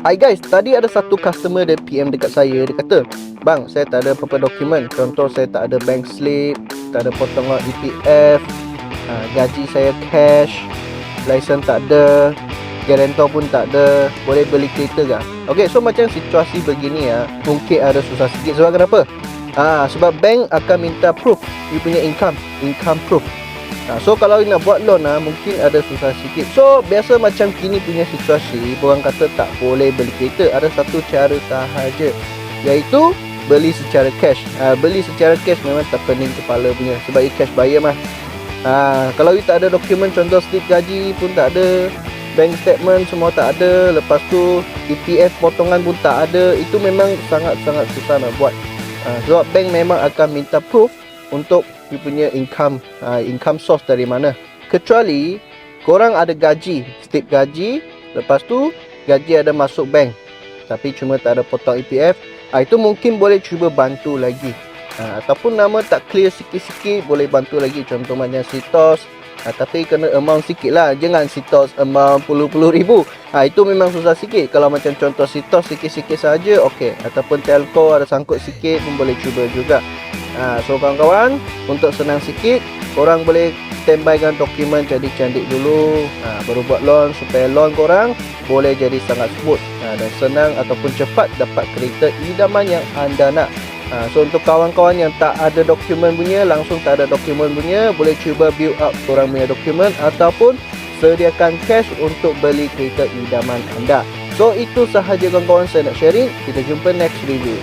Hai guys, tadi ada satu customer dia PM dekat saya. Dia kata, bang, saya tak ada apa-apa dokumen. Contoh, saya tak ada bank slip, tak ada potongan EPF, gaji saya cash, license tak ada, guarantor pun tak ada. Boleh beli kereta ke? Okay, so macam situasi begini ya, mungkin ada susah sikit. Sebab kenapa? Sebab bank akan minta proof you punya income proof. So kalau nak buat loan mungkin ada susah sikit. So biasa macam kini punya situasi, orang kata tak boleh beli kereta. Ada satu cara sahaja, iaitu beli secara cash. Beli secara cash memang tak pening kepala punya, sebab you cash bayar mah. Kalau you tak ada dokumen, contoh slip gaji pun tak ada, bank statement semua tak ada, lepas tu EPF potongan pun tak ada, itu memang sangat-sangat susah nak buat. Sebab bank memang akan minta proof untuk you punya income source dari mana. Kecuali korang ada gaji, slip gaji, lepas tu gaji ada masuk bank, tapi cuma tak ada potong EPF, itu mungkin boleh cuba bantu lagi. Ataupun nama tak clear sikit-sikit, boleh bantu lagi. Contoh macam Sitos, tapi kena amount sikit lah. Jangan Sitos amount puluh ribu. Itu memang susah sikit. Kalau macam contoh Sitos sikit-sikit saja, okey. Ataupun telco ada sangkut sikit pun boleh cuba juga. So kawan-kawan, untuk senang sikit, korang boleh standbykan dokumen cantik-cantik dulu, baru buat loan, supaya loan korang boleh jadi sangat smooth dan senang ataupun cepat dapat kereta idaman yang anda nak. So untuk kawan-kawan yang tak ada dokumen punya, langsung tak ada dokumen punya, boleh cuba build up korang punya dokumen ataupun sediakan cash untuk beli kereta idaman anda. So itu sahaja kawan-kawan saya nak sharing. Kita jumpa next review.